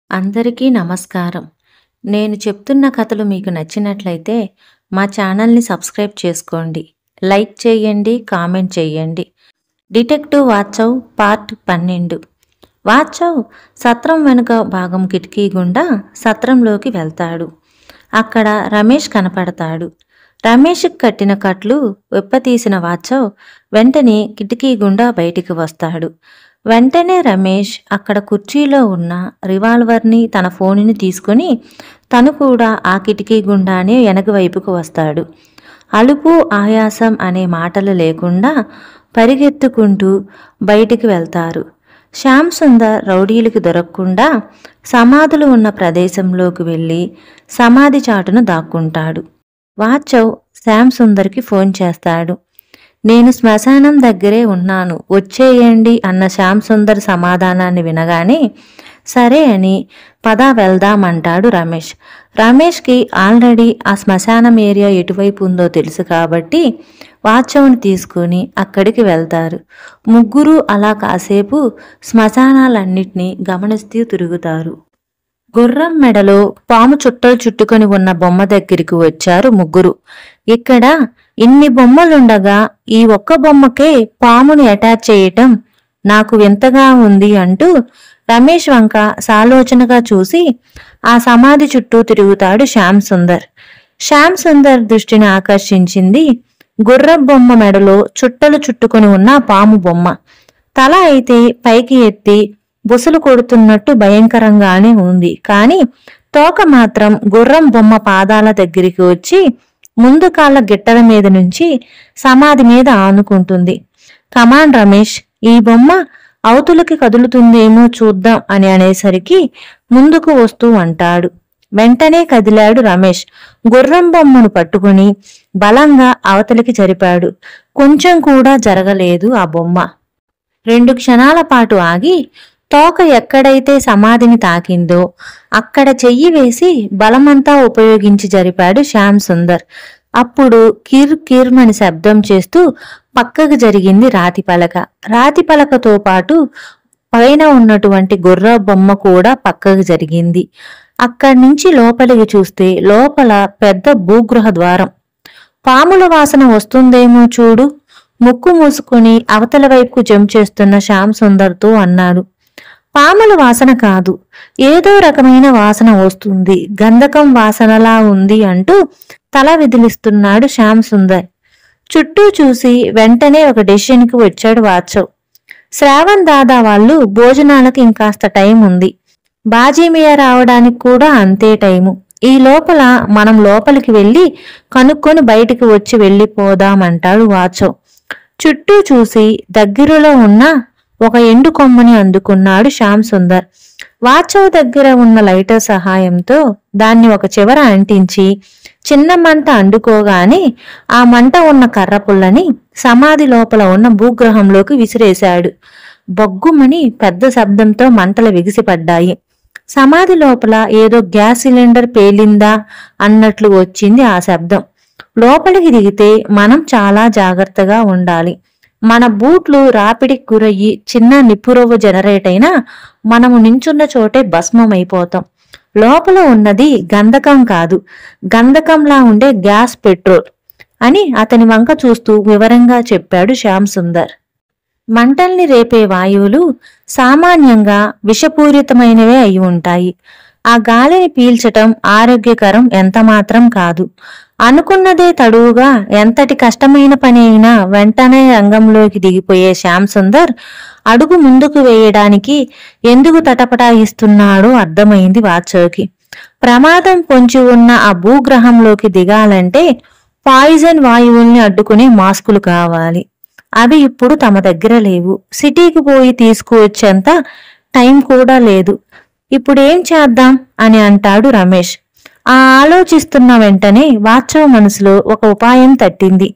అందరికీ నమస్కారం. నేను చెప్తున్న కథలు మీకు నచ్చినట్లయితే మా ఛానల్‌ని సబ్స్క్రైబ్ చేసుకోండి. లైక్ చేయండి, కామెంట్ చేయండి. Detective వాచవ్ part 12. వాచవ్ సత్రం వెనుక భాగం కిటికీ గుండా సత్రంలోకి వెళ్తాడు. అక్కడ రమేష్ కనపడతాడు. రమేష్కి కట్టిన కట్లు విప్పతీసిన వాచవ్ వెంటనే కిటికీ గుండా బయటికి వస్తాడు. వెంటనే రమేష్ అక్కడ కుర్చీలో ఉన్న రివాల్వర్ని తన ఫోనుని తీసుకుని తను కూడా ఆ కిటికీ గుండానే వెనక వైపుకు వస్తాడు. అలుపు ఆయాసం అనే మాటలు లేకుండా పరిగెత్తుకుంటూ బయటికి వెళ్తారు. శ్యామ్ సుందర్ రౌడీలకు దొరకకుండా సమాధులు ఉన్న ప్రదేశంలోకి వెళ్ళి సమాధి చాటును దాక్కుంటాడు. వాచవ్ శ్యామ్ సుందర్కి ఫోన్ చేస్తాడు. నేను శ్మశానం దగ్గరే ఉన్నాను, వచ్చేయండి అన్న శ్యామ్ సుందర్ సమాధానాన్ని వినగానే సరే అని పద వెళ్దామంటాడు రమేష్. రమేష్కి ఆల్రెడీ ఆ శ్మశానం ఏరియా ఎటువైపు ఉందో తెలుసు కాబట్టి వాచవ్ని తీసుకుని అక్కడికి వెళ్తారు. ముగ్గురు అలా కాసేపు శ్మశానాలన్నిటినీ గమనిస్తూ తిరుగుతారు. గుర్రం మెడలో పాము చుట్టలు చుట్టుకొని ఉన్న బొమ్మ దగ్గరికి వచ్చారు ముగ్గురు. ఇక్కడ ఇన్ని బొమ్మలుండగా ఈ ఒక్క బొమ్మకే పాముని అటాచ్ చేయటం నాకు వింతగా ఉంది అంటూ రమేష్ వంక సాలోచనగా చూసి ఆ సమాధి చుట్టూ తిరుగుతాడు శ్యామ్ సుందర్. శ్యామ్ సుందర్ దృష్టిని ఆకర్షించింది గుర్రం బొమ్మ మెడలో చుట్టలు చుట్టుకొని ఉన్న పాము బొమ్మ. తల అయితే పైకి ఎత్తి బుసలు కొడుతున్నట్టు భయంకరంగానే ఉంది. కానీ తోక మాత్రం గుర్రం బొమ్మ పాదాల దగ్గరికి వచ్చి ముందు కాళ్ళ గిట్టల మీద నుంచి సమాధి మీద ఆనుకుంటుంది. కమాన్ రమేష్, ఈ బొమ్మ అవతులకి కదులుతుందేమో చూద్దాం అని అనేసరికి ముందుకు వస్తూ అంటాడు. వెంటనే కదిలాడు రమేష్. గుర్రం బొమ్మను పట్టుకుని బలంగా అవతలికి జరిపాడు. కొంచెం కూడా జరగలేదు ఆ బొమ్మ. 2 క్షణాల పాటు ఆగి తోక ఎక్కడైతే సమాధిని తాకిందో అక్కడ చెయ్యి వేసి బలమంతా ఉపయోగించి జరిపాడు శ్యామ్ సుందర్. అప్పుడు కిర్ కిర్మని శబ్దం చేస్తూ పక్కకు జరిగింది రాతి పలక. రాతి పలకతో పాటు పైన ఉన్నటువంటి గుర్ర బొమ్మ కూడా పక్కకు జరిగింది. అక్కడి నుంచి లోపలికి చూస్తే లోపల పెద్ద భూగృహ ద్వారం. పాముల వాసన వస్తుందేమో చూడు, ముక్కు మూసుకుని అవతల వైపుకు జంప్ చేస్తున్న శ్యామ్ సుందర్తో అన్నాడు. పాముల వాసన కాదు, ఏదో రకమైన వాసన వస్తుంది, గంధకం వాసనలా ఉంది అంటూ తల విదిలిస్తున్నాడు శ్యామ్ సుందర్. చుట్టూ చూసి వెంటనే ఒక డెసిషన్కి వచ్చాడు వాచవ్. శ్రావణ్ దాదా వాళ్ళు భోజనాలకు ఇంకాస్త టైం ఉంది, బాజీమియా రావడానికి కూడా అంతే టైము. ఈ లోపల మనం లోపలికి వెళ్ళి కనుక్కొని బయటికి వచ్చి వెళ్ళిపోదామంటాడు వాచవ్. చుట్టూ చూసి దగ్గరలో ఉన్న ఒక ఎండు కొమ్మని అందుకున్నాడు శ్యామ్ సుందర్. వాచవ్ దగ్గర ఉన్న లైటర్ సహాయంతో దాన్ని ఒక చివర అంటించి చిన్న మంట అండుకోగానే ఆ మంట ఉన్న కర్రపుల్లని సమాధి లోపల ఉన్న భూగ్రహంలోకి విసిరేశాడు. బొగ్గుమని పెద్ద శబ్దంతో మంటలు ఎగిసిపడ్డాయి. సమాధి లోపల ఏదో గ్యాస్ సిలిండర్ పేలిందా అన్నట్లు వచ్చింది ఆ శబ్దం. లోపలికి దిగితే మనం చాలా జాగ్రత్తగా ఉండాలి. మన బూట్లు రాపిడికి గురయ్యి చిన్న నిప్పురవ్వ జనరేట్ అయినా మనము నించున్న చోటే భస్మమైపోతాం. లోపల ఉన్నది గంధకం కాదు, గంధకంలా ఉండే గ్యాస్ పెట్రోల్ అని అతని వంక చూస్తూ వివరంగా చెప్పాడు శ్యామ్ సుందర్. మంటల్ని రేపే వాయువులు సామాన్యంగా విషపూరితమైనవే అయి ఉంటాయి. ఆ గాలిని పీల్చటం ఆరోగ్యకరం ఎంతమాత్రం కాదు. అనుకున్నదే తడువుగా ఎంతటి కష్టమైన పని అయినా వెంటనే రంగంలోకి దిగిపోయే శ్యామ్ సుందర్ అడుగు ముందుకు వేయడానికి ఎందుకు తటపటాయిస్తున్నాడో అర్థమైంది వాచవ్కి. ప్రమాదం పొంచి ఉన్న ఆ భూగ్రహంలోకి దిగాలంటే పాయిజన్ వాయువుల్ని అడ్డుకునే మాస్కులు కావాలి. అవి ఇప్పుడు తమ దగ్గర లేవు. సిటీకి పోయి తీసుకువచ్చేంత టైం కూడా లేదు. ఇప్పుడేం చేద్దాం అని అంటాడు రమేష్. ఆ ఆలోచిస్తున్న వెంటనే వాచవ్ మనసులో ఒక ఉపాయం తట్టింది.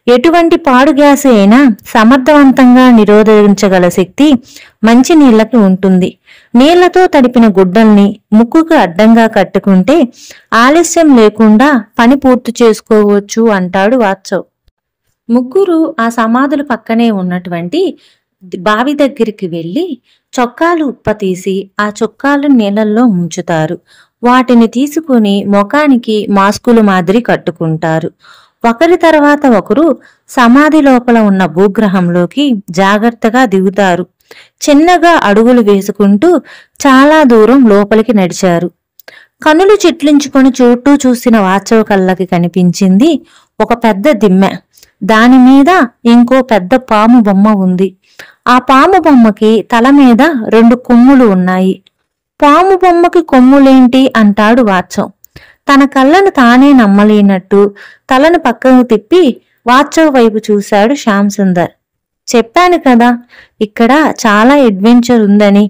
ఎటువంటి పాడు గ్యాస్ అయినా సమర్థవంతంగా నిరోధించగల శక్తి మంచి నీళ్లకి ఉంటుంది. నీళ్లతో తడిపిన గుడ్డల్ని ముక్కుకు అడ్డంగా కట్టుకుంటే ఆలస్యం లేకుండా పని పూర్తి చేసుకోవచ్చు అంటాడు వాచవ్. ముగ్గురు ఆ సమాధుల పక్కనే ఉన్నటువంటి బావి దగ్గరికి వెళ్ళి చొక్కాలు ఉప్పతీసి ఆ చొక్కాలు నీళ్ళల్లో ముంచుతారు. వాటిని తీసుకుని ముఖానికి మాస్కులు మాదిరి కట్టుకుంటారు. ఒకరి తర్వాత ఒకరు సమాధి లోపల ఉన్న భూగ్రహంలోకి జాగ్రత్తగా దిగుతారు. చిన్నగా అడుగులు వేసుకుంటూ చాలా దూరం లోపలికి నడిచారు. కనులు చిట్లించుకొని చుట్టూ చూసిన వాచవ కళ్ళకి కనిపించింది ఒక పెద్ద దిమ్మె. దానిమీద ఇంకో పెద్ద పాము బొమ్మ ఉంది. ఆ పాము బొమ్మకి తల మీద 2 కొమ్ములు ఉన్నాయి. పాము బొమ్మకి కొమ్ములేంటి అంటాడు వాచవ్. తన కళ్ళను తానే నమ్మలేనట్టు తలను పక్కకు తిప్పి వాచవ్ వైపు చూశాడు శ్యామ్ సుందర్. చెప్పాను కదా, ఇక్కడ చాలా అడ్వెంచర్ ఉందని.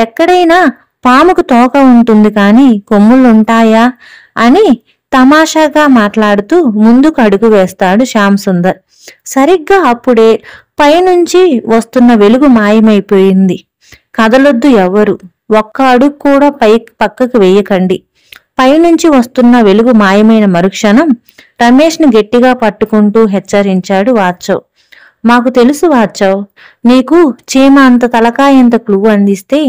ఎక్కడైనా పాముకు తోక ఉంటుంది కానీ కొమ్ములుంటాయా అని తమాషాగా మాట్లాడుతూ ముందుకు అడుగు వేస్తాడు శ్యామ్ సుందర్. సరిగ్గా అప్పుడే పైనుంచి వస్తున్న వెలుగు మాయమైపోయింది. కదలొద్దు ఎవ్వరు, ఒక్క అడుగు కూడా పక్కకు వేయకండి. పైనుంచి వస్తున్న వెలుగు మాయమైన మరుక్షణం రమేష్ని గట్టిగా పట్టుకుంటూ హెచ్చరించాడు వాచవ్. మాకు తెలుసు వాచవ్, నీకు చీమ అంత తలకాయంత క్లూ అందిస్తే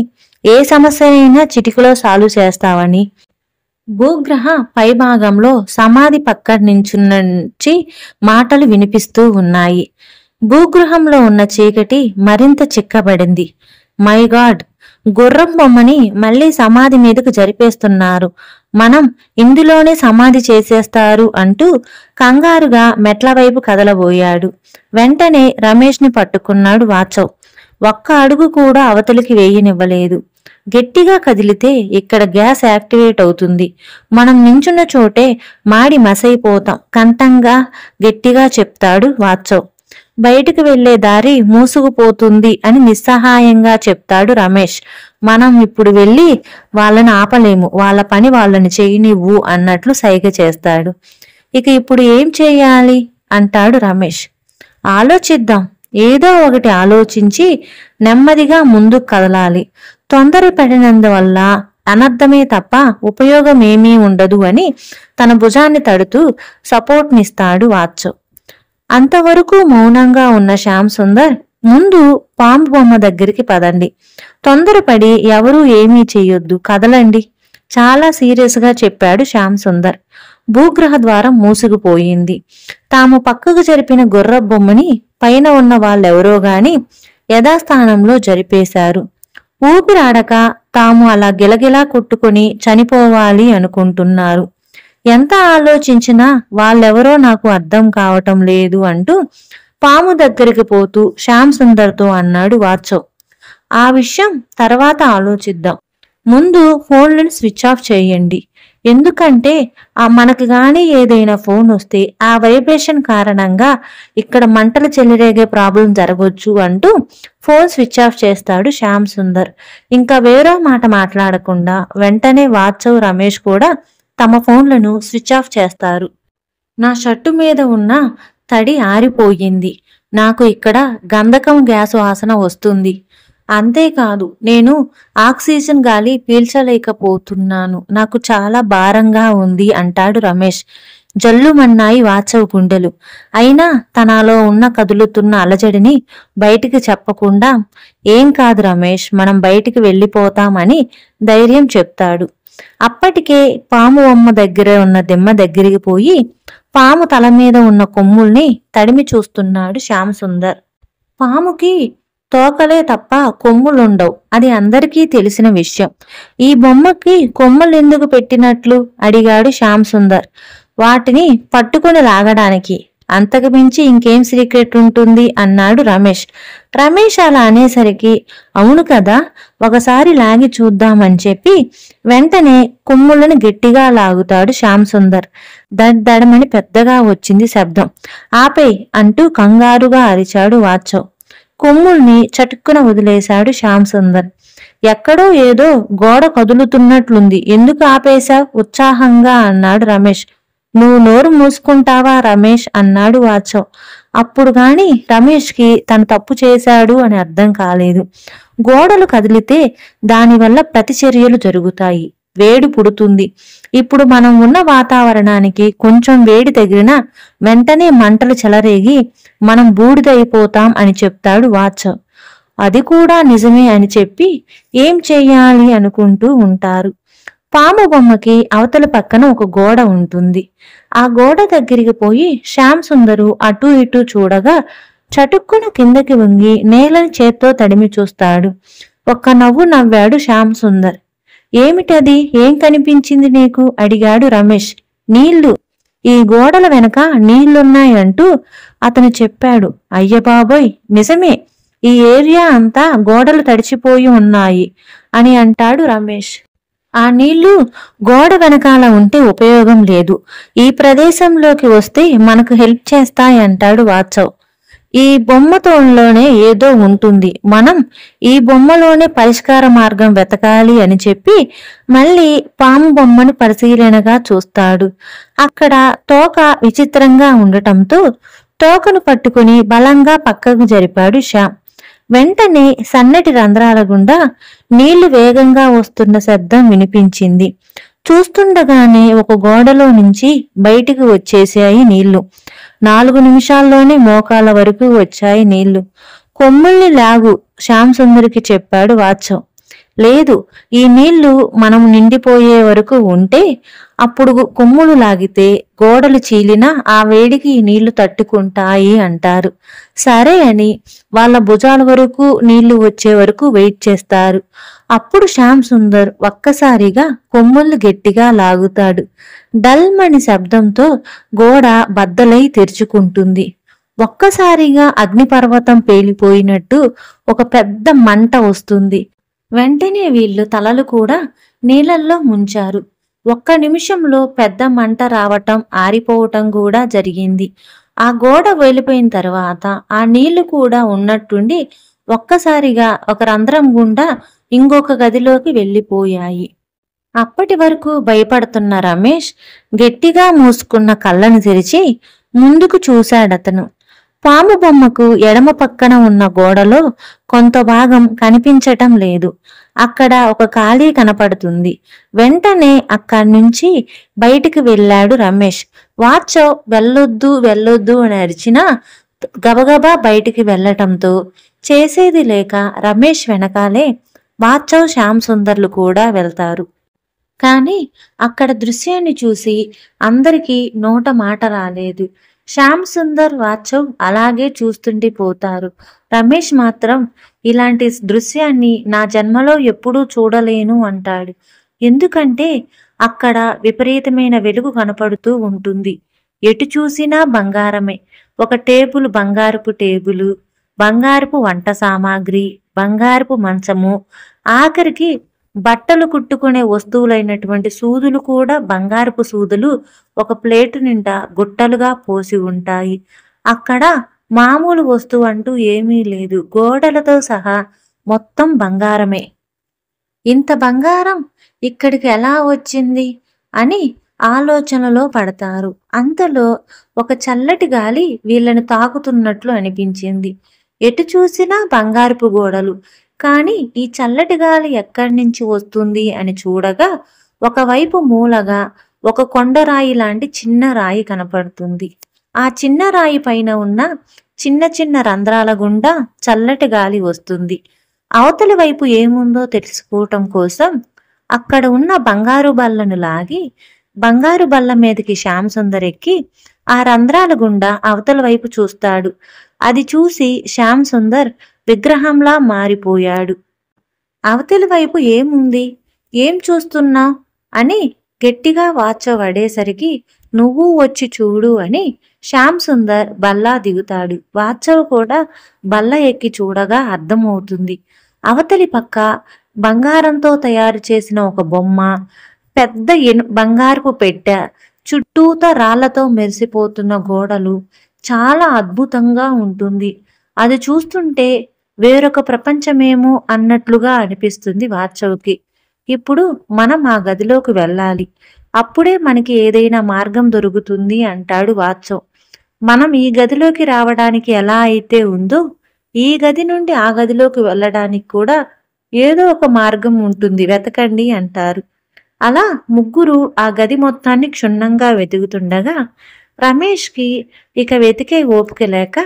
ఏ సమస్యనైనా చిటికలో సాల్వ్ చేస్తావని. భూగ్రహ పైభాగంలో సమాధి పక్క నుంచి మాటలు వినిపిస్తూ ఉన్నాయి. భూగృహంలో ఉన్న చీకటి మరింత చిక్కబడింది. మై గాడ్, గుర్రం బొమ్మని మళ్లీ సమాధి మీదకు జరిపేస్తున్నారు. మనం ఇందులోనే సమాధి చేసేస్తారు అంటూ కంగారుగా మెట్ల వైపు కదలబోయాడు. వెంటనే రమేష్ని పట్టుకున్నాడు వాచవ్. ఒక్క అడుగు కూడా అవతలికి వేయనివ్వలేదు. గట్టిగా కదిలితే ఇక్కడ గ్యాస్ యాక్టివేట్ అవుతుంది. మనం నించున్న చోటే మాడి మసైపోతాం కంఠంగా గట్టిగా చెప్తాడు వాచవ్. బయటకు వెళ్లే దారి మూసుకుపోతుంది అని నిస్సహాయంగా చెప్తాడు రమేష్. మనం ఇప్పుడు వెళ్ళి వాళ్ళని ఆపలేము, వాళ్ళ పని వాళ్ళని చేయనివ్వు అన్నట్లు సైగ చేస్తాడు. ఇక ఇప్పుడు ఏం చేయాలి అంటాడు రమేష్. ఆలోచిద్దాం, ఏదో ఒకటి ఆలోచించి నెమ్మదిగా ముందుకు కదలాలి. తొందరపడినందువల్ల అనర్థమే తప్ప ఉపయోగం ఏమీ ఉండదు అని తన భుజాన్ని తడుతూ సపోర్ట్నిస్తాడు వాచవ్. అంతవరకు మౌనంగా ఉన్న శ్యామ్ సుందర్, ముందు పాము బొమ్మ దగ్గరికి పదండి, తొందరపడి ఎవరూ ఏమీ చెయ్యొద్దు, కదలండి, చాలా సీరియస్ గా చెప్పాడు శ్యామ్ సుందర్. భూగ్రహ ద్వారం మూసుకుపోయింది. తాము పక్కకు జరిపిన గుర్ర బొమ్మని పైన ఉన్న వాళ్ళెవరో గాని యథాస్థానంలో జరిపేశారు. ఊపిరాడక తాము అలా గిలగిలా కొట్టుకుని చనిపోవాలి అనుకుంటున్నారు. ఎంత ఆలోచించినా వాళ్ళెవరో నాకు అర్థం కావటం లేదు అంటూ పాము దగ్గరికి పోతూ శ్యామ్ సుందర్తో అన్నాడు వాచవ్. ఆ విషయం తర్వాత ఆలోచిద్దాం, ముందు ఫోన్లను స్విచ్ ఆఫ్ చేయండి. ఎందుకంటే మనకు గాని ఏదైనా ఫోన్ వస్తే ఆ వైబ్రేషన్ కారణంగా ఇక్కడ మంటలు చెలరేగే ప్రాబ్లం జరగవచ్చు అంటూ ఫోన్ స్విచ్ ఆఫ్ చేస్తాడు శ్యామ్ సుందర్. ఇంకా వేరే మాట మాట్లాడకుండా వెంటనే వాచవ్, రమేష్ కూడా తమ ఫోన్లను స్విచ్ ఆఫ్ చేస్తారు. నా షర్టు మీద ఉన్న తడి ఆరిపోయింది. నాకు ఇక్కడ గంధకం గ్యాస్ వాసన వస్తుంది. అంతేకాదు, నేను ఆక్సిజన్ గాలి పీల్చలేకపోతున్నాను. నాకు చాలా భారంగా ఉంది అంటాడు రమేష్. జల్లుమన్నాయి వాచవ్ గుండెలు. అయినా తనలో ఉన్న కదులుతున్న అలజడిని బయటికి చెప్పకుండా, ఏం కాదు రమేష్, మనం బయటికి వెళ్ళిపోతామని ధైర్యం చెప్తాడు. అప్పటికే పాము బొమ్మ దగ్గర ఉన్న దిమ్మ దగ్గరికి పోయి పాము తల మీద ఉన్న కొమ్ముల్ని తడిమి చూస్తున్నాడు శ్యామ్ సుందర్. పాముకి తోకలే తప్ప కొమ్ములుండవు, అది అందరికీ తెలిసిన విషయం. ఈ బొమ్మకి కొమ్ములు ఎందుకు పెట్టినట్లు అడిగాడు శ్యామ్ సుందర్. వాటిని పట్టుకుని లాగడానికి, అంతకు మించి ఇంకేం సీక్రెట్ ఉంటుంది అన్నాడు రమేష్. రమేష్ అలా అనేసరికి అవును కదా, ఒకసారి లాగి చూద్దామని చెప్పి వెంటనే కొమ్ములను గట్టిగా లాగుతాడు శ్యామ్ సుందర్. దడమని పెద్దగా వచ్చింది శబ్దం. ఆపేయ్ అంటూ కంగారుగా అరిచాడు వాచవ్. కొమ్ముల్ని చటుక్కున వదిలేశాడు శ్యామ్ సుందర్. ఎక్కడో ఏదో గోడ కదులుతున్నట్లుంది, ఎందుకు ఆపేశావ్ ఉత్సాహంగా అన్నాడు రమేష్. నువ్వు నోరు మూసుకుంటావా రమేష్ అన్నాడు వాచవ్. అప్పుడు గాని రమేష్కి తను తప్పు చేశాడు అని అర్థం కాలేదు. గోడలు కదిలితే దానివల్ల ప్రతిచర్యలు జరుగుతాయి, వేడి పుడుతుంది. ఇప్పుడు మనం ఉన్న వాతావరణానికి కొంచెం వేడి తగిలినా వెంటనే మంటలు చెలరేగి మనం బూడిదైపోతాం అని చెప్తాడు వాచవ్. అది కూడా నిజమే అని చెప్పి ఏం చెయ్యాలి అనుకుంటూ ఉంటారు. పాము బొమ్మకి అవతల పక్కన ఒక గోడ ఉంటుంది. ఆ గోడ దగ్గరికి పోయి శ్యామ్ సుందరు అటూ ఇటూ చూడగా చటుక్కున కిందకి వంగి నేలని చేత్తో తడిమి చూస్తాడు. ఒక్క నవ్వు నవ్వాడు శ్యామ్ సుందర్. ఏమిటది? ఏం కనిపించింది నీకు? అడిగాడు రమేష్. నీళ్లు. ఈ గోడల వెనక నీళ్లున్నాయంటూ అతను చెప్పాడు. అయ్యబాబోయ్, నిజమే, ఈ ఏరియా అంతా గోడలు తడిచిపోయి ఉన్నాయి అని అంటాడు రమేష్. ఆ నీళ్లు గోడ వెనకాల ఉంటే ఉపయోగం లేదు, ఈ ప్రదేశంలోకి వస్తే మనకు హెల్ప్ చేస్తాయంటాడు వాత్సవ్. ఈ బొమ్మతోలోనే ఏదో ఉంటుంది, మనం ఈ బొమ్మలోనే పరిష్కార మార్గం వెతకాలి అని చెప్పి మళ్ళీ పాము బొమ్మను పరిశీలనగా చూస్తాడు. అక్కడ తోక విచిత్రంగా ఉండటంతో తోకను పట్టుకుని బలంగా పక్కకు జరిపాడు శ్యామ్. వెంటనే సన్నటి రంధ్రాల గుండా నీళ్లు వేగంగా వస్తున్న శబ్దం వినిపించింది. చూస్తుండగానే ఒక గోడలో నుంచి బయటికి వచ్చేసాయి నీళ్లు. 4 నిమిషాల్లోనే మోకాల వరకు వచ్చాయి నీళ్లు. కొమ్ముల్ని లాగు, శ్యామ్ సుందరికి చెప్పాడు వాత్సవ్. లేదు, ఈ నీళ్లు మనం నిండిపోయే వరకు ఉంటే అప్పుడు కొమ్ములు లాగితే గోడలు చీలినా ఆ వేడికి ఈ నీళ్లు తట్టుకుంటాయి అంటారు. సరే అని వాళ్ళ భుజాల వరకు నీళ్లు వచ్చే వరకు వెయిట్ చేస్తారు. అప్పుడు శ్యామ్ సుందర్ ఒక్కసారిగా కొమ్ములు గట్టిగా లాగుతాడు. డల్మని శబ్దంతో గోడ బద్దలై తెరుచుకుంటుంది. ఒక్కసారిగా అగ్నిపర్వతం పేలిపోయినట్టు ఒక పెద్ద మంట వస్తుంది. వెంటనే వీళ్ళు తలలు కూడా నీళ్ళల్లో ముంచారు. 1 నిమిషంలో పెద్ద మంట రావటం, ఆరిపోవటం కూడా జరిగింది. ఆ గోడ వెళ్ళిపోయిన తర్వాత ఆ నీళ్లు కూడా ఉన్నట్టుండి ఒక్కసారిగా ఒక రంధ్రం గుండా ఇంకొక గదిలోకి వెళ్ళిపోయాయి. అప్పటి వరకు భయపడుతున్న రమేష్ గట్టిగా మూసుకున్న కళ్ళను తెరిచి ముందుకు చూశాడతను. పాము బొమ్మకు ఎడమ పక్కన ఉన్న గోడలో కొంత భాగం కనిపించటం లేదు. అక్కడ ఒక ఖాళీ కనపడుతుంది. వెంటనే అక్కడి నుంచి బయటికి వెళ్ళాడు రమేష్. వాత్సవ్ వెళ్ళొద్దు వెళ్ళొద్దు అని అరిచినా గబగబా బయటికి వెళ్లటంతో చేసేది లేక రమేష్ వెనకాలే వాత్సవ్, శ్యామ్ సుందర్లు కూడా వెళ్తారు. కానీ అక్కడ దృశ్యాన్ని చూసి అందరికీ నోట మాట రాలేదు. శ్యామ్ సుందర్, వాత్సవ్ అలాగే చూస్తుండిపోతారు. రమేష్ మాత్రం ఇలాంటి దృశ్యాన్ని నా జన్మలో ఎప్పుడూ చూడలేను అంటాడు. ఎందుకంటే అక్కడ విపరీతమైన వెలుగు కనపడుతూ ఉంటుంది. ఎటు చూసినా బంగారమే. ఒక టేబుల్, బంగారపు టేబుల్, బంగారపు వంట సామాగ్రి, బంగారపు మంచము, ఆఖరికి బట్టలు కుట్టుకునే వస్తువులైనటువంటి సూదులు కూడా బంగారపు సూదులు ఒక ప్లేటు నిండా గుట్టలుగా పోసి ఉంటాయి. అక్కడ మామూలు వస్తువు అంటూ ఏమీ లేదు. గోడలతో సహా మొత్తం బంగారమే. ఇంత బంగారం ఇక్కడికి ఎలా వచ్చింది అని ఆలోచనలో పడతారు. అంతలో ఒక చల్లటి గాలి వీళ్ళని తాకుతున్నట్లు అనిపించింది. ఎటు చూసినా బంగారపు గోడలు. కానీ ఈ చల్లటి గాలి ఎక్కడి నుంచి వస్తుంది అని చూడగా ఒకవైపు మూలగా ఒక కొండరాయి లాంటి చిన్న రాయి కనపడుతుంది. ఆ చిన్న రాయి పైన ఉన్న చిన్న చిన్న రంధ్రాల గుండా చల్లటి గాలి వస్తుంది. అవతలి వైపు ఏముందో తెలుసుకోవటం కోసం అక్కడ ఉన్న బంగారు బల్లను లాగి బంగారు బల్ల మీదకి శ్యామ్ సుందర్ ఎక్కి ఆ రంధ్రాల గుండా అవతల వైపు చూస్తాడు. అది చూసి శ్యామ్ సుందర్ విగ్రహంలా మారిపోయాడు. అవతలి వైపు ఏముంది, ఏం చూస్తున్నావ్ అని గట్టిగా వాత్సవ్ అడేసరికి నువ్వు వచ్చి చూడు అని శ్యామ్ సుందర్ బల్లా దిగుతాడు. వాత్సవ్ కూడా బల్ల ఎక్కి చూడగా అర్థమవుతుంది. అవతలి పక్క బంగారంతో తయారు చేసిన ఒక బొమ్మ, పెద్ద బంగారపు పెట్టె, చుట్టూతా రాళ్లతో మెరిసిపోతున్న గోడలు, చాలా అద్భుతంగా ఉంటుంది. అది చూస్తుంటే వేరొక ప్రపంచమేమో అన్నట్లుగా అనిపిస్తుంది వాత్సవ్కి. ఇప్పుడు మనం ఆ గదిలోకి వెళ్ళాలి, అప్పుడే మనకి ఏదైనా మార్గం దొరుకుతుంది అంటాడు వాత్సవ్. మనం ఈ గదిలోకి రావడానికి ఎలా అయితే ఉందో ఈ గది నుండి ఆ గదిలోకి వెళ్ళడానికి కూడా ఏదో ఒక మార్గం ఉంటుంది, వెతకండి అంటారు. అలా ముగ్గురు ఆ గది మొత్తాన్ని క్షుణ్ణంగా వెతుకుతుండగా రమేష్కి ఇక వెతికే ఓపిక లేక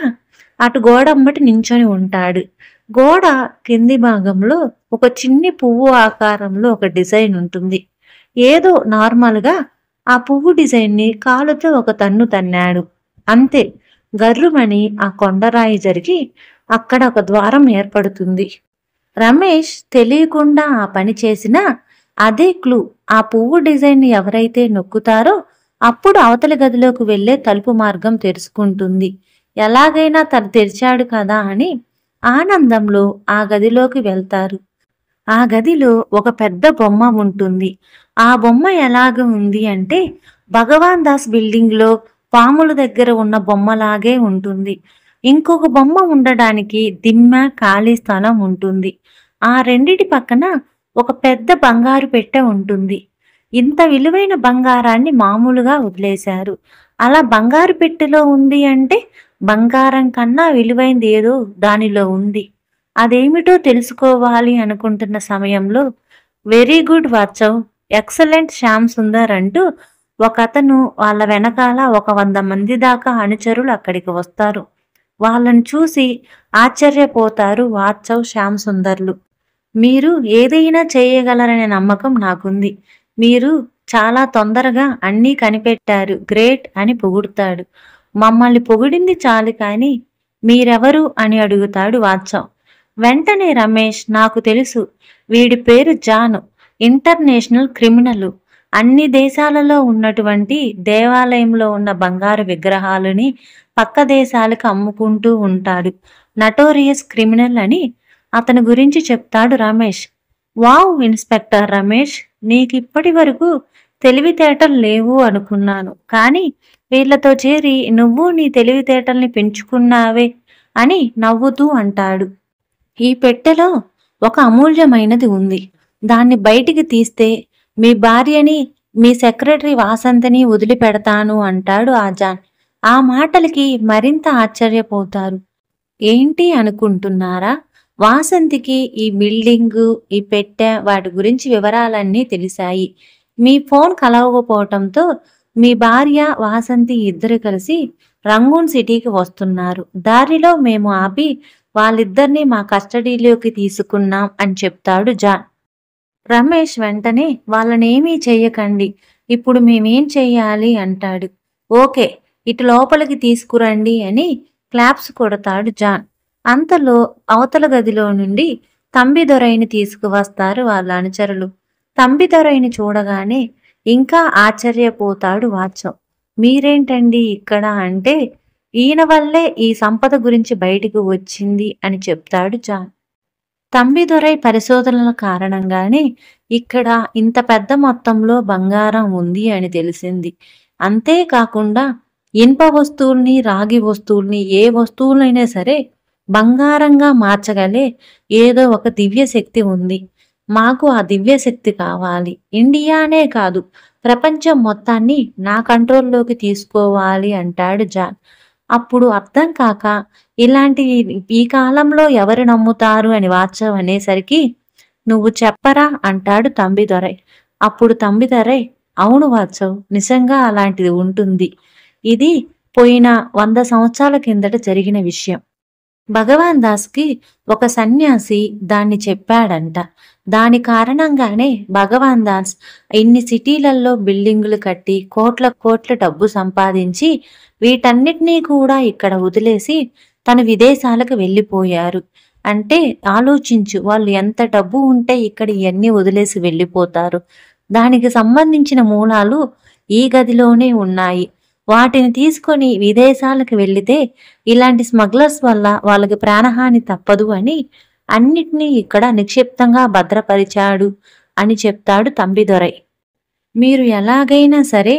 అటు గోడమ్మటి నించొని ఉంటాడు. గోడ కింది భాగంలో ఒక చిన్ని పువ్వు ఆకారంలో ఒక డిజైన్ ఉంటుంది. ఏదో నార్మల్గా ఆ పువ్వు డిజైన్ని కాలుతో ఒక తన్ను తన్నాడు. అంతే, గర్రుమని ఆ కొండరాయి జరిగి అక్కడ ఒక ద్వారం ఏర్పడుతుంది. రమేష్ తెలియకుండా ఆ పని చేసినా అదే క్లూ. ఆ పువ్వు డిజైన్ ఎవరైతే నొక్కుతారో అప్పుడు అవతలి గదిలోకి వెళ్లే తలుపు మార్గం తెరుచుకుంటుంది. ఎలాగైనా తను తెరిచాడు కదా అని ఆనందంలో ఆ గదిలోకి వెళ్తారు. ఆ గదిలో ఒక పెద్ద బొమ్మ ఉంటుంది. ఆ బొమ్మ ఎలాగ ఉంది అంటే భగవాన్ దాస్ బిల్డింగ్లో పాముల దగ్గర ఉన్న బొమ్మలాగే ఉంటుంది. ఇంకొక బొమ్మ ఉండడానికి దిమ్మ ఖాళీ స్థలం ఉంటుంది. ఆ రెండిటి పక్కన ఒక పెద్ద బంగారు పెట్టె ఉంటుంది. ఇంత విలువైన బంగారాన్ని మామూలుగా వదిలేశారు. అలా బంగారు పెట్టెలో ఉంది అంటే బంగారం కన్నా విలువైనది ఏదో దానిలో ఉంది. అదేమిటో తెలుసుకోవాలి అనుకుంటున్న సమయంలో వెరీ గుడ్ వాచవ్, ఎక్సలెంట్ శ్యామ్ సుందర్ అంటూ ఒకతను వాళ్ళ వెనకాల ఒక 100 మంది దాకా అనుచరులు అక్కడికి వస్తారు. వాళ్ళని చూసి ఆశ్చర్యపోతారు వాచవ్, శ్యామ్ సుందర్లు. మీరు ఏదైనా చేయగలరనే నమ్మకం నాకుంది. మీరు చాలా తొందరగా అన్నీ కనిపెట్టారు, గ్రేట్ అని పొగుడుతాడు. మమ్మల్ని పొగిడింది చాలు కానీ మీరెవరు అని అడుగుతాడు వాచవ్. వెంటనే రమేష్, నాకు తెలుసు, వీడి పేరు జాన్, ఇంటర్నేషనల్ క్రిమినల్. అన్ని దేశాలలో ఉన్నటువంటి దేవాలయంలో ఉన్న బంగారు విగ్రహాలని పక్క దేశాలకు అమ్ముకుంటూ ఉంటాడు. నటోరియస్ క్రిమినల్ అని అతని గురించి చెప్తాడు రమేష్. వావ్ ఇన్స్పెక్టర్ రమేష్, నీకిప్పటి వరకు తెలివితేటలు లేవు అనుకున్నాను, కానీ వీళ్లతో చేరి నువ్వు నీ తెలివితేటల్ని పెంచుకున్నావే అని నవ్వుతూ అంటాడు. ఈ పెట్టెలో ఒక అమూల్యమైనది ఉంది. దాన్ని బయటికి తీస్తే మీ భార్యని, మీ సెక్రటరీ వాసంతిని వదిలిపెడతాను అంటాడు ఆజాన్. ఆ మాటలకి మరింత ఆశ్చర్యపోతారు. ఏంటి అనుకుంటున్నారా? వాసంతికి ఈ బిల్డింగు, ఈ పెట్టె, వాటి గురించి వివరాలన్నీ తెలిసాయి. మీ ఫోన్ కలవకపోవటంతో మీ భార్య వాసంతి ఇద్దరు కలిసి రంగూన్ సిటీకి వస్తున్నారు. దారిలో మేము ఆపి వాళ్ళిద్దరినీ మా కస్టడీలోకి తీసుకున్నాం అని చెప్తాడు జాన్. రమేష్ వెంటనే వాళ్ళనేమీ చెయ్యకండి, ఇప్పుడు మేమేం చెయ్యాలి అంటాడు. ఓకే, ఇటు లోపలికి తీసుకురండి అని క్లాప్స్ కొడతాడు జాన్. అంతలో అవతల గదిలో నుండి తంబిదొరైని తీసుకువస్తారు వాళ్ళ అనుచరులు. తంబిదొరైని చూడగానే ఇంకా ఆశ్చర్యపోతాడు వాచవ్. మీరేంటండి ఇక్కడ అంటే ఈయన వల్లే ఈ సంపద గురించి బయటికి వచ్చింది అని చెప్తాడు జాన్. తంబిదొరై పరిశోధనల కారణంగానే ఇక్కడ ఇంత పెద్ద మొత్తంలో బంగారం ఉంది అని తెలిసింది. అంతేకాకుండా ఇనుప వస్తువుల్ని, రాగి వస్తువుల్ని, ఏ వస్తువులైనా సరే బంగారంగా మార్చగలే ఏదో ఒక దివ్య శక్తి ఉంది. మాకు ఆ దివ్య శక్తి కావాలి. ఇండియానే కాదు, ప్రపంచం మొత్తాన్ని నా కంట్రోల్లోకి తీసుకోవాలి అంటాడు జాన్. అప్పుడు అర్థం కాక ఇలాంటి ఈ కాలంలో ఎవరు నమ్ముతారు అని వాచవ్ అనేసరికి నువ్వు చెప్పరా అంటాడు తంబిదొరై. అప్పుడు తంబిదొరై, అవును వాచవ్, నిజంగా అలాంటిది ఉంటుంది. ఇది పోయిన 100 సంవత్సరాల కిందట జరిగిన విషయం. భగవాన్ దాస్కి ఒక సన్యాసి దాన్ని చెప్పాడంట. దాని కారణంగానే భగవాన్ దాస్ ఇన్ని సిటీలలో బిల్డింగులు కట్టి కోట్ల డబ్బు సంపాదించి వీటన్నిటినీ కూడా ఇక్కడ వదిలేసి తను విదేశాలకు వెళ్ళిపోయారు. అంటే ఆలోచించు, వాళ్ళు ఎంత డబ్బు ఉంటే ఇక్కడ ఇవన్నీ వదిలేసి వెళ్ళిపోతారు. దానికి సంబంధించిన మూలాలు ఈ గదిలోనే ఉన్నాయి. వాటిని తీసుకొని విదేశాలకు వెళితే ఇలాంటి స్మగ్లర్స్ వల్ల వాళ్ళకి ప్రాణహాని తప్పదు అని అన్నిటినీ ఇక్కడ నిక్షిప్తంగా భద్రపరిచాడు అని చెప్తాడు తంబిదొరై. మీరు ఎలాగైనా సరే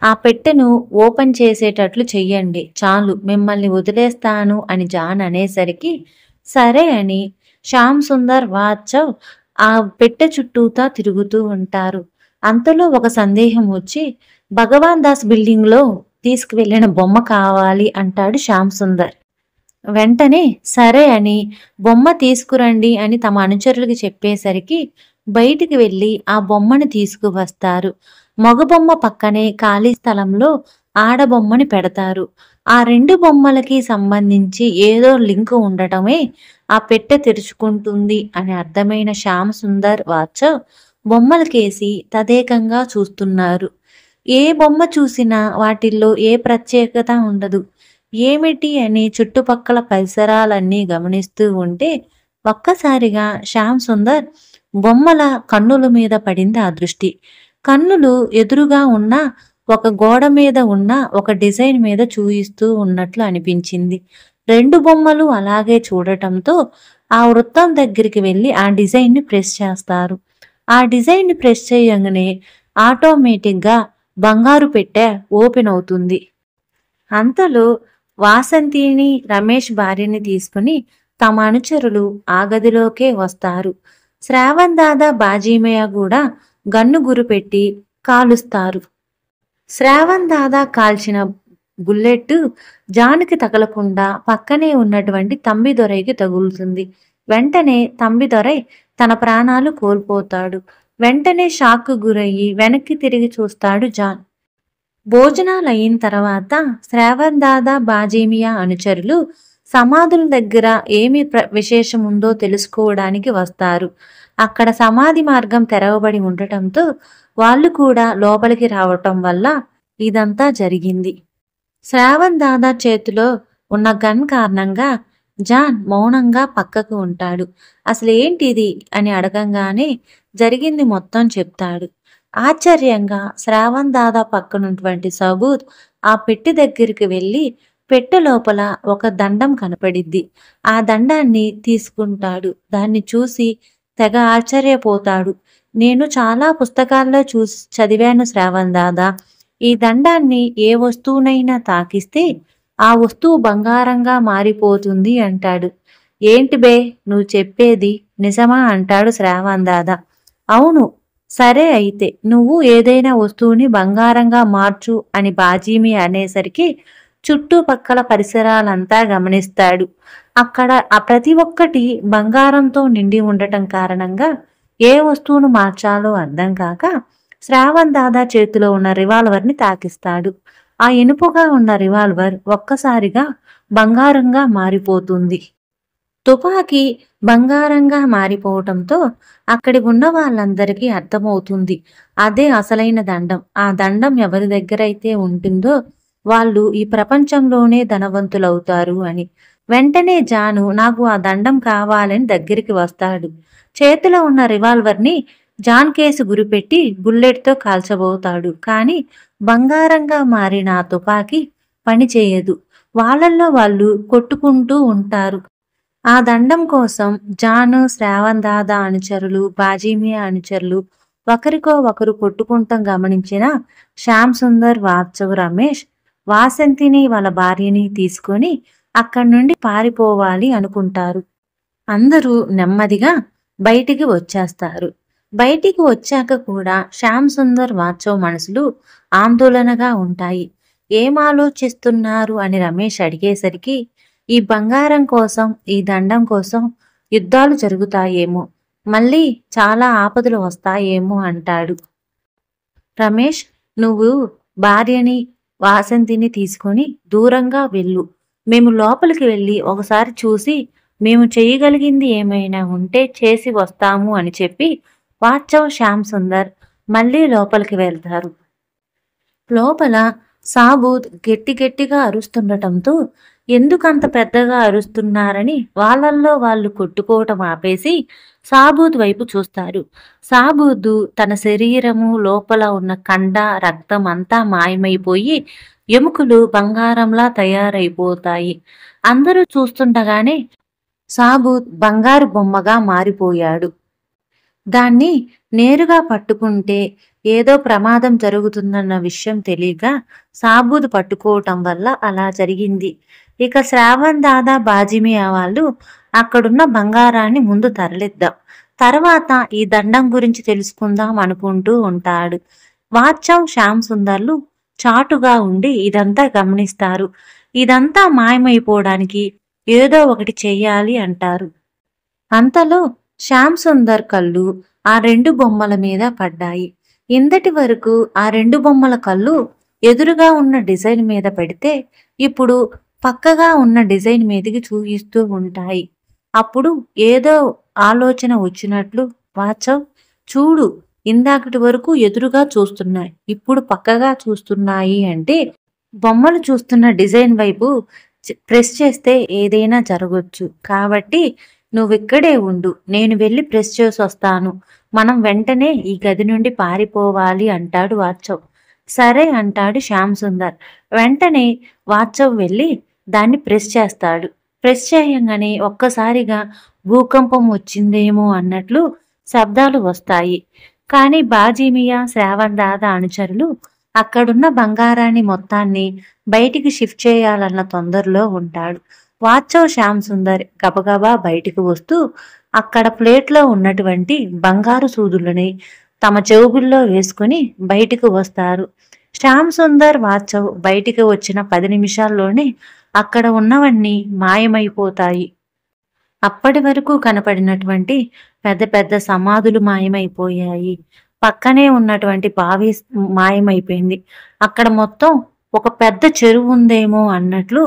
ఆ పెట్టెను ఓపెన్ చేసేటట్లు చెయ్యండి, చాలు, మిమ్మల్ని వదిలేస్తాను అని జాన్ అనేసరికి సరే అని శ్యామ్ సుందర్, వాచవ్ ఆ పెట్టె చుట్టూతా తిరుగుతూ ఉంటారు. అంతలో ఒక సందేహం వచ్చి భగవాన్ దాస్ బిల్డింగ్లో తీసుకువెళ్ళిన బొమ్మ కావాలి అంటాడు శ్యామ్ సుందర్. వెంటనే సరే అని బొమ్మ తీసుకురండి అని తమ అనుచరులకి చెప్పేసరికి బయటికి వెళ్ళి ఆ బొమ్మని తీసుకువస్తారు. మగబొమ్మ పక్కనే ఖాళీ స్థలంలో ఆడబొమ్మని పెడతారు. ఆ రెండు బొమ్మలకి సంబంధించి ఏదో లింకు ఉండటమే ఆ పెట్టె తెరుచుకుంటుంది అని అర్థమైన శ్యామ్ సుందర్ వాచ్ బొమ్మలకేసి తదేకంగా చూస్తున్నారు. ఏ బొమ్మ చూసినా వాటిల్లో ఏ ప్రత్యేకత ఉండదు. ఏమిటి అని చుట్టుపక్కల పరిసరాలన్నీ గమనిస్తూ ఉంటే ఒక్కసారిగా శ్యామ్ సుందర్ బొమ్మల కన్నుల మీద పడింది ఆ దృష్టి. కన్నులు ఎదురుగా ఉన్న ఒక గోడ మీద ఉన్న ఒక డిజైన్ మీద చూయిస్తూ ఉన్నట్లు అనిపించింది. రెండు బొమ్మలు అలాగే చూడటంతో ఆ వృత్తం దగ్గరికి వెళ్ళి ఆ డిజైన్ని ప్రెస్ చేస్తారు. ఆ డిజైన్ని ప్రెస్ చేయగానే ఆటోమేటిక్గా బంగారు పెట్టె ఓపెన్ అవుతుంది. అంతలో వాసంతిని రమేష్ భార్యని తీసుకుని తమ అనుచరులు ఆ గదిలోకే వస్తారు. శ్రావణ్ దాదా బాజీమయ్య కూడా గన్ను గురిపెట్టి కాలుస్తారు. శ్రావణ్ దాదా కాల్చిన బుల్లెట్ జాన్కి తగలకుండా పక్కనే ఉన్నటువంటి తంబిదొరైకి తగులుతుంది. వెంటనే తంబిదొరై తన ప్రాణాలు కోల్పోతాడు. వెంటనే షాక్కు గురయ్యి వెనక్కి తిరిగి చూస్తాడు జాన్. భోజనాలు అయిన తర్వాత శ్రావణ్ దాదా బాజీమియా అనుచరులు సమాధుల దగ్గర ఏమి విశేషం ఉందో తెలుసుకోవడానికి వస్తారు. అక్కడ సమాధి మార్గం తెరవబడి ఉండటంతో వాళ్ళు కూడా లోపలికి రావటం వల్ల ఇదంతా జరిగింది. శ్రావణ్ దాదా చేతిలో ఉన్న గన్ కారణంగా జాన్ మౌనంగా పక్కకు ఉంటాడు. అసలు ఏంటిది అని అడగంగానే జరిగింది మొత్తం చెప్తాడు. ఆశ్చర్యంగా శ్రావణ్ దాదా పక్కనున్నటువంటి సబూద్ ఆ పెట్టి దగ్గరికి వెళ్ళి పెట్టె లోపల ఒక దండం కనపడిద్ది. ఆ దండాన్ని తీసుకుంటాడు. దాన్ని చూసి తెగ ఆశ్చర్యపోతాడు. నేను చాలా పుస్తకాల్లో చదివాను శ్రావణ్ దాదా. ఈ దండాన్ని ఏ వస్తువునైనా తాకిస్తే ఆ వస్తువు బంగారంగా మారిపోతుంది అంటాడు. ఏంటి బే నువ్వు చెప్పేది నిజమా అంటాడు శ్రావణ్ దాదా. అవును, సరే అయితే నువ్వు ఏదైనా వస్తువుని బంగారంగా మార్చు అని బాజీమి అనేసరికి చుట్టుపక్కల పరిసరాలంతా గమనిస్తాడు. అక్కడ ప్రతి ఒక్కటి బంగారంతో నిండి ఉండటం కారణంగా ఏ వస్తువును మార్చాలో అర్థం కాక శ్రావణ్ దాదా చేతిలో ఉన్న రివాల్వర్ని తాకిస్తాడు. ఆ ఇనుపుగా ఉన్న రివాల్వర్ ఒక్కసారిగా బంగారంగా మారిపోతుంది. తుపాకీ బంగారంగా మారిపోవటంతో అక్కడి ఉన్న వాళ్ళందరికీ అర్థమవుతుంది అదే అసలైన దండం. ఆ దండం ఎవరి దగ్గర అయితే ఉంటుందో వాళ్ళు ఈ ప్రపంచంలోనే ధనవంతులవుతారు అని. వెంటనే జాను నాకు ఆ దండం కావాలని దగ్గరికి వస్తాడు. చేతిలో ఉన్న రివాల్వర్ని జాన్ కేసు గురిపెట్టి బుల్లెట్తో కాల్చబోతాడు. కానీ బంగారంగా మారిన ఆ తుపాకీ పనిచేయదు. వాళ్ళల్లో వాళ్ళు కొట్టుకుంటూ ఉంటారు. ఆ దండం కోసం జాను, శ్రావణ్ దాదా అనుచరులు, బాజీమియా అనుచరులు ఒకరికో ఒకరు కొట్టుకుంటాం గమనించిన శ్యామ్ సుందర్, వాత్సవ్, రమేష్ వాసంతిని వాళ్ళ భార్యని తీసుకొని అక్కడి నుండి పారిపోవాలి అనుకుంటారు. అందరూ నెమ్మదిగా బయటికి వచ్చేస్తారు. బయటికి వచ్చాక కూడా శ్యామ్ సుందర్, వాత్సవ్ మనసులు ఆందోళనగా ఉంటాయి. ఏం ఆలోచిస్తున్నారు అని రమేష్ అడిగేసరికి ఈ బంగారం కోసం, ఈ దండం కోసం యుద్ధాలు జరుగుతాయేమో, మళ్ళీ చాలా ఆపదలు వస్తాయేమో అంటాడు. రమేష్, నువ్వు భార్యని వాసంతిని తీసుకొని దూరంగా వెళ్ళు. మేము లోపలికి వెళ్ళి ఒకసారి చూసి మేము చేయగలిగింది ఏమైనా ఉంటే చేసి వస్తాము అని చెప్పి వాత్సవ్, శ్యామ్ సుందర్ మళ్ళీ లోపలికి వెళ్తారు. లోపల సాబూద్ గట్టిగా అరుస్తుండటంతో ఎందుకంత పెద్దగా అరుస్తున్నారని వాళ్ళల్లో వాళ్ళు కొట్టుకోవటం ఆపేసి సాబూద్ వైపు చూస్తారు. సాబూద్ తన శరీరము లోపల ఉన్న కండ, రక్తం అంతా మాయమైపోయి ఎముకలు బంగారంలా తయారైపోతాయి. అందరూ చూస్తుండగానే సాబూద్ బంగారు బొమ్మగా మారిపోయాడు. దాన్ని నేరుగా పట్టుకుంటే ఏదో ప్రమాదం జరుగుతుందన్న విషయం తెలియక సాబూద్ పట్టుకోవటం వల్ల అలా జరిగింది. ఇక శ్రావణ్ దాదా, బాజీమియా వాళ్ళు అక్కడున్న బంగారాన్ని ముందు తరలిద్దాం, తర్వాత ఈ దండం గురించి తెలుసుకుందాం అనుకుంటూ ఉంటాడు. వాత్సవ్, శ్యామ్ సుందర్లు చాటుగా ఉండి ఇదంతా గమనిస్తారు. ఇదంతా మాయమైపోవడానికి ఏదో ఒకటి చెయ్యాలి అంటారు. అంతలో శ్యామ్ సుందర్ కళ్ళు ఆ రెండు బొమ్మల మీద పడ్డాయి. ఇందటి వరకు ఆ రెండు బొమ్మల కళ్ళు ఎదురుగా ఉన్న డిజైన్ మీద పెడితే ఇప్పుడు పక్కగా ఉన్న డిజైన్ మీదకి చూపిస్తూ ఉంటాయి. అప్పుడు ఏదో ఆలోచన వచ్చినట్లు, వాచవ్ చూడు, ఇందాకటి వరకు ఎదురుగా చూస్తున్నాయి, ఇప్పుడు పక్కగా చూస్తున్నాయి అంటే బొమ్మలు చూస్తున్న డిజైన్ వైపు ప్రెస్ చేస్తే ఏదైనా జరగొచ్చు. కాబట్టి నువ్విక్కడే ఉండు, నేను వెళ్ళి ప్రెస్ చేసి వస్తాను. మనం వెంటనే ఈ గది నుండి పారిపోవాలి అంటాడు వాచవ్. సరే అంటాడు శ్యామ్ సుందర్. వెంటనే వాచవ్ వెళ్ళి దాన్ని ప్రెస్ చేస్తాడు. ప్రెస్ చేయంగానే ఒక్కసారిగా భూకంపం వచ్చిందేమో అన్నట్లు శబ్దాలు వస్తాయి. కానీ బాజీమియా, శ్రావణ్ దాదా అనుచరులు అక్కడున్న బంగారాన్ని మొత్తాన్ని బయటికి షిఫ్ట్ చేయాలన్న తొందరలో ఉంటాడు. వాచవ్, శ్యామ్ సుందర్ గబగబా బయటికి వస్తూ అక్కడ ప్లేట్లో ఉన్నటువంటి బంగారు సూదులని తమ చెవుగుల్లో వేసుకుని బయటికి వస్తారు. శ్యామ్ సుందర్, వాచవ్ బయటికి వచ్చిన 10 నిమిషాల్లోనే అక్కడ ఉన్నవన్నీ మాయమైపోతాయి. అప్పటి వరకు కనపడినటువంటి పెద్ద పెద్ద సమాధులు మాయమైపోయాయి. పక్కనే ఉన్నటువంటి బావి మాయమైపోయింది. అక్కడ మొత్తం ఒక పెద్ద చెరువు ఉందేమో అన్నట్లు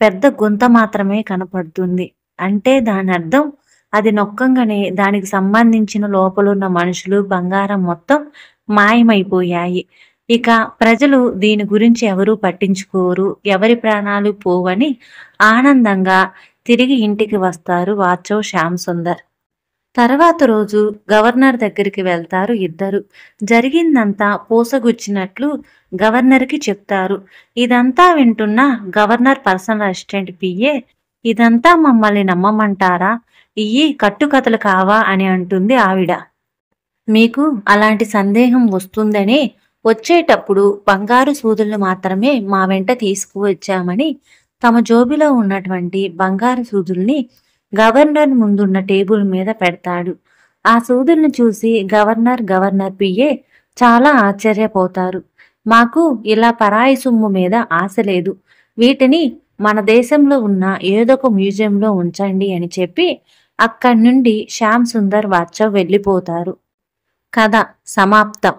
పెద్ద గుంత మాత్రమే కనపడుతుంది. అంటే దాని అర్థం అది నొక్కంగానే దానికి సంబంధించిన లోపలున్న మనుషులు, బంగారం మొత్తం మాయమైపోయాయి. ఇక ప్రజలు దీని గురించి ఎవరూ పట్టించుకోరు, ఎవరి ప్రాణాలు పోవని ఆనందంగా తిరిగి ఇంటికి వస్తారు వాచవ్, శ్యామ్ సుందర్. తర్వాత రోజు గవర్నర్ దగ్గరికి వెళ్తారు ఇద్దరు. జరిగిందంతా పూసగుచ్చినట్లు గవర్నర్కి చెప్తారు. ఇదంతా వింటున్న గవర్నర్ పర్సనల్ అసిస్టెంట్ పిఏ, ఇదంతా మమ్మల్ని నమ్మమంటారా? ఇయ్యి కట్టుకథలు కావా అని అంటుంది ఆవిడ. మీకు అలాంటి సందేహం వస్తుందనే వచ్చేటప్పుడు బంగారు సూదులను మాత్రమే మా వెంట తీసుకువచ్చామని తమ జోబిలో ఉన్నటువంటి బంగారు సూదుల్ని గవర్నర్ ముందున్న టేబుల్ మీద పెడతాడు. ఆ సూదుల్ని చూసి గవర్నర్ పిఏ చాలా ఆశ్చర్యపోతారు. మాకు ఇలా పరాయి సొమ్ము మీద ఆశ లేదు, వీటిని మన దేశంలో ఉన్న ఏదొక మ్యూజియంలో ఉంచండి అని చెప్పి అక్కడి నుండి శ్యామ్ సుందర్, వాచవ్ వెళ్ళిపోతారు. కథ సమాప్తం.